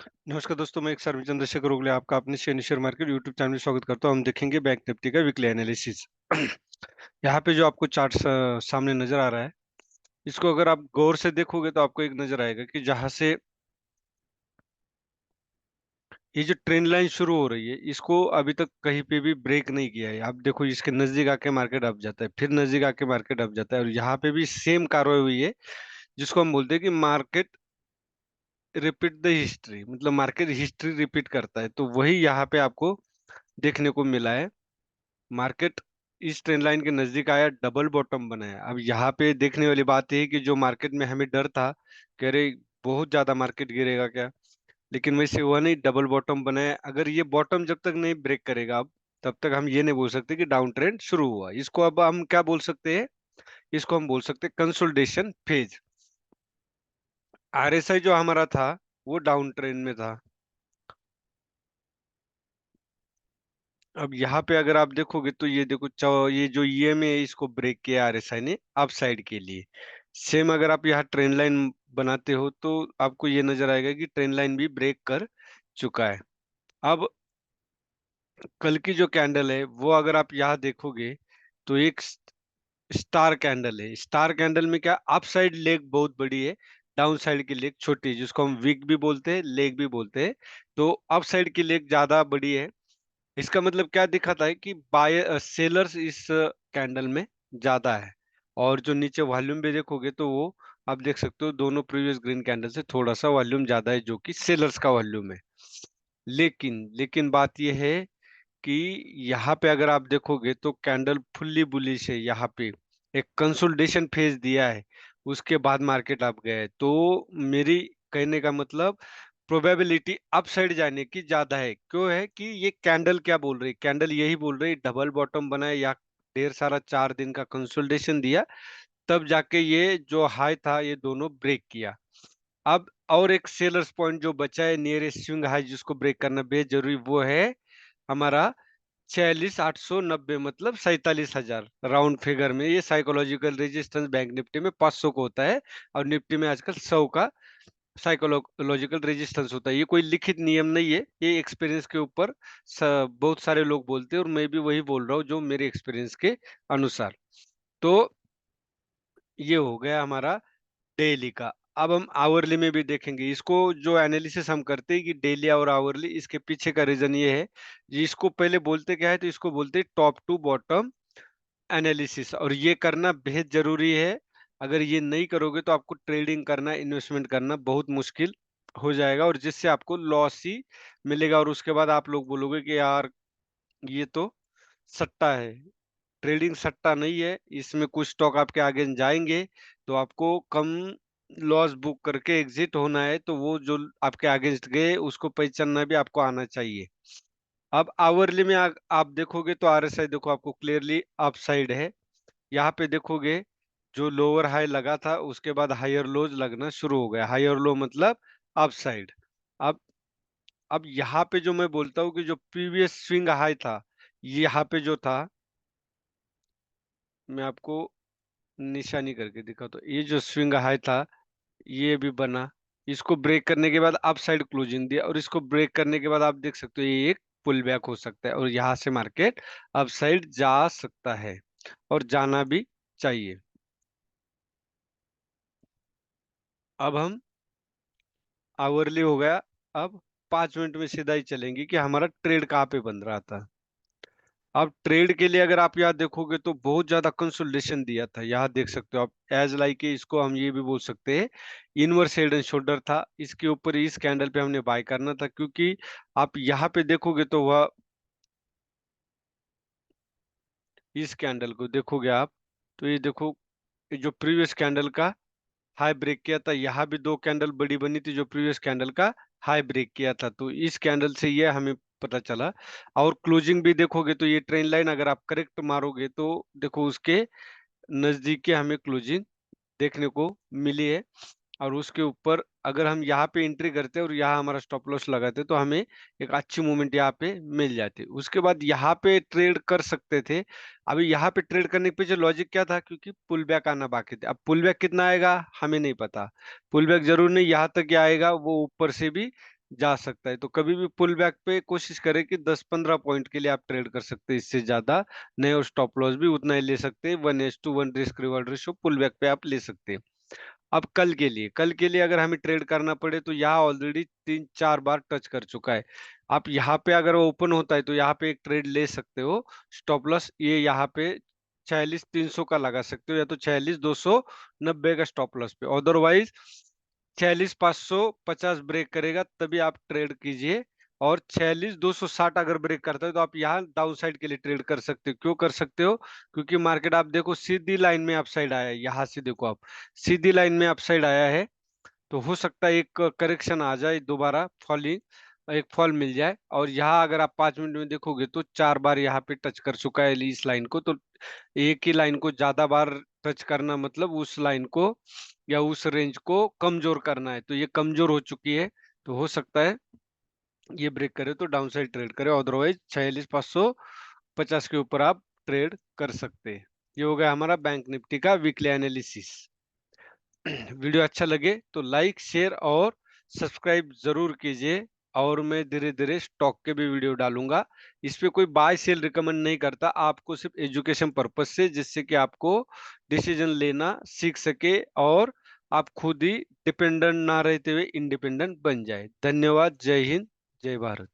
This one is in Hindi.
नमस्कार दोस्तों, मैं एक सर्व चंद्रशेखर ओगले आपका अपने शेयर मार्केट यूट्यूब चैनल में स्वागत करता हूं। हम देखेंगे बैंक निफ्टी का वीकली एनालिसिस। यहाँ पे जो आपको चार्ट सामने नजर आ रहा है, इसको अगर आप गौर से देखोगे तो आपको एक नजर आएगा कि जहां से ये जो ट्रेंड लाइन शुरू हो रही है, इसको अभी तक कहीं पे भी ब्रेक नहीं किया है। आप देखो, इसके नजदीक आके मार्केट अप जाता है, फिर नजदीक आके मार्केट अप जाता है, और यहाँ पे भी सेम कार्रवाई हुई है, जिसको हम बोलते हैं कि मार्केट रिपीट द हिस्ट्री, मतलब मार्केट हिस्ट्री रिपीट करता है। तो वही यहाँ पे आपको देखने को मिला है। मार्केट इस ट्रेंड लाइन के नजदीक आया, डबल बॉटम बनाया। अब यहाँ पे देखने वाली बात यह है कि जो मार्केट में हमें डर था कि अरे बहुत ज्यादा मार्केट गिरेगा क्या, लेकिन वैसे हुआ नहीं, डबल बॉटम बनाया। अगर ये बॉटम जब तक नहीं ब्रेक करेगा, अब तब तक हम ये नहीं बोल सकते कि डाउन ट्रेंड शुरू हुआ। इसको अब हम क्या बोल सकते हैं? इसको हम बोल सकते हैं कंसोलिडेशन फेज। आरएसआई जो हमारा था, वो डाउन ट्रेंड में था। अब यहाँ पे अगर आप देखोगे तो ये देखो, ये जो ईएमए है, इसको ब्रेक किया आरएसआई ने अप साइड के लिए। सेम अगर आप यहाँ ट्रेंड लाइन बनाते हो तो आपको ये नजर आएगा कि ट्रेंड लाइन भी ब्रेक कर चुका है। अब कल की जो कैंडल है, वो अगर आप यहाँ देखोगे तो एक स्टार कैंडल है। स्टार कैंडल में क्या, अप साइड लेग बहुत बड़ी है, डाउन साइड की लेग छोटी है, जिसको हम वीक भी बोलते हैं, लेग भी बोलते हैं। तो अप साइड की लेग ज्यादा बड़ी है। इसका मतलब क्या दिखाता है कि बाय सेलर्स इस कैंडल में ज्यादा है। और जो नीचे वॉल्यूम भी देखोगे तो वो आप देख सकते हो, दोनों प्रीवियस ग्रीन कैंडल से थोड़ा सा वॉल्यूम ज्यादा है, जो कि सेलर्स का वॉल्यूम है। लेकिन बात यह है कि यहाँ पे अगर आप देखोगे तो कैंडल फुल्ली बुलिश है। यहाँ पे एक कंसोलिडेशन फेज दिया है, उसके बाद मार्केट अप गया है। तो मेरी कहने का मतलब, प्रोबेबिलिटी अपसाइड जाने की ज्यादा है। क्यों है कि ये कैंडल क्या बोल रही है? कैंडल यही बोल रही है डबल बॉटम बनाया, या ढेर सारा 4 दिन का कंसोलिडेशन दिया, तब जाके ये जो हाई था, ये दोनों ब्रेक किया। अब और एक सेलर्स पॉइंट जो बचा है, नियरेस्ट स्विंग हाई जिसको ब्रेक करना बेहद जरूरी, वो है हमारा 46,890, मतलब 47,000 राउंड फिगर में। ये साइकोलॉजिकल रेजिस्टेंस बैंक निफ्टी में 500 को होता है, और निफ्टी में आजकल 100 का साइकोलॉजिकल रेजिस्टेंस होता है। ये कोई लिखित नियम नहीं है, ये एक्सपीरियंस के ऊपर बहुत सारे लोग बोलते हैं, और मैं भी वही बोल रहा हूँ जो मेरे एक्सपीरियंस के अनुसार। तो ये हो गया हमारा डेली का। अब हम आवरली में भी देखेंगे इसको। जो एनालिसिस हम करते हैं कि डेली और आवरली, इसके पीछे का रीजन ये है, इसको पहले बोलते क्या है, तो इसको बोलते हैं टॉप टू बॉटम एनालिसिस, और ये करना बेहद जरूरी है। अगर ये नहीं करोगे तो आपको ट्रेडिंग करना, इन्वेस्टमेंट करना बहुत मुश्किल हो जाएगा, और जिससे आपको लॉस ही मिलेगा। और उसके बाद आप लोग बोलोगे कि यार ये तो सट्टा है। ट्रेडिंग सट्टा नहीं है, इसमें कुछ स्टॉक आपके आगे जाएंगे तो आपको कम लॉस बुक करके एग्जिट होना है। तो वो जो आपके अगेंस्ट गए, उसको पहचानना भी आपको आना चाहिए। अब आवरली में आप देखोगे तो आरएसआई देखो आपको क्लियरली अप साइड है। यहाँ पे देखोगे जो लोअर हाई लगा था, उसके बाद हायर लोज लगना शुरू हो गया। हायर लो मतलब अप साइड। अब अब यहाँ पे जो मैं बोलता हूँ कि जो प्रीवियस स्विंग हाई था, यहाँ पे जो था, मैं आपको निशानी करके दिखाता हूँ। ये जो स्विंग हाई था, ये भी बना, इसको ब्रेक करने के बाद अप साइड क्लोजिंग दिया, और इसको ब्रेक करने के बाद आप देख सकते हो ये एक पुल बैक हो सकता है, और यहाँ से मार्केट अप साइड जा सकता है, और जाना भी चाहिए। अब हम आवरली हो गया। अब 5 मिनट में सीधा ही चलेंगे कि हमारा ट्रेड कहाँ पे बन रहा था। अब ट्रेड के लिए अगर आप यहाँ देखोगे तो बहुत ज्यादा कंसोलिडेशन दिया था। यहाँ देख सकते हो आप, एज लाइक इसको हम ये भी बोल सकते हैं इनवर्स हेड एंड शोल्डर था। इसके ऊपर इस कैंडल पे हमने बाय करना था, क्योंकि आप यहाँ पे देखोगे तो वह, इस कैंडल को देखोगे आप तो ये देखो, ये जो प्रीवियस कैंडल का हाई ब्रेक किया था, यहाँ भी दो कैंडल बड़ी बनी थी जो प्रीवियस कैंडल का हाई ब्रेक किया था। तो इस कैंडल से ये हमें पता चला। और क्लोजिंग भी देखोगे तो ये ट्रेंड लाइन अगर आप करेक्ट मारोगे तो देखो, उसके नजदीक के हमें क्लोजिंग देखने को मिली है। और उसके ऊपर अगर हम यहाँ पे एंट्री करते और यहाँ हमारा स्टॉप लॉस लगाते तो हमें एक अच्छी मूवमेंट यहाँ पे मिल जाती। उसके बाद यहाँ पे ट्रेड कर सकते थे। अभी यहाँ पे ट्रेड करने के पीछे लॉजिक क्या था? क्योंकि पुल बैक आना बाकी था। अब पुल बैक कितना आएगा हमें नहीं पता। पुल बैक जरूर नहीं यहाँ तक ही आएगा, वो ऊपर से भी जा सकता है। तो कभी भी पुल बैक पे कोशिश करें कि 10-15 पॉइंट के लिए आप ट्रेड कर सकते हैं, इससे ज्यादा नहीं, और स्टॉप लॉस भी उतना ही ले सकते हैं। 1:1 risk reward ratio pull back पे आप ले सकते हैं। अब कल के लिए अगर हमें ट्रेड करना पड़े तो यहाँ ऑलरेडी 3-4 बार टच कर चुका है। आप यहाँ पे अगर ओपन होता है तो यहाँ पे एक ट्रेड ले सकते हो। स्टॉप लॉस ये यहाँ पे 46,300 का लगा सकते हो, या तो 46,290 का स्टॉप लॉस पे। अदरवाइज 46,550 ब्रेक करेगा तभी आप ट्रेड कीजिए। और 46,260 अगर ब्रेक करता है तो आप यहाँ डाउन साइड के लिए ट्रेड कर सकते हो। क्यों कर सकते हो? क्योंकि मार्केट आप देखो सीधी लाइन में अपसाइड आया है। यहाँ से देखो आप, सीधी लाइन में अपसाइड आया है। तो हो सकता है एक करेक्शन आ जाए, दोबारा फॉलिंग, एक फॉल मिल जाए। और यहाँ अगर आप 5 मिनट में देखोगे तो 4 बार यहाँ पे टच कर चुका है इस लाइन को। तो एक ही लाइन को ज्यादा बार टच करना मतलब उस लाइन को या उस रेंज को कमजोर करना है। तो ये कमजोर हो चुकी है। तो हो सकता है ये ब्रेक करे तो डाउन साइड ट्रेड करे, अदरवाइज 46,550 के ऊपर आप ट्रेड कर सकते हैं। ये हो गया हमारा बैंक निफ्टी का वीकली एनालिसिस। वीडियो अच्छा लगे तो लाइक, शेयर और सब्सक्राइब जरूर कीजिए। और मैं धीरे धीरे स्टॉक के भी वीडियो डालूंगा। इस पे कोई बाय सेल रिकमेंड नहीं करता, आपको सिर्फ एजुकेशन पर्पज से, जिससे कि आपको डिसीजन लेना सीख सके और आप खुद ही डिपेंडेंट ना रहते हुए इंडिपेंडेंट बन जाए। धन्यवाद। जय हिंद, जय भारत।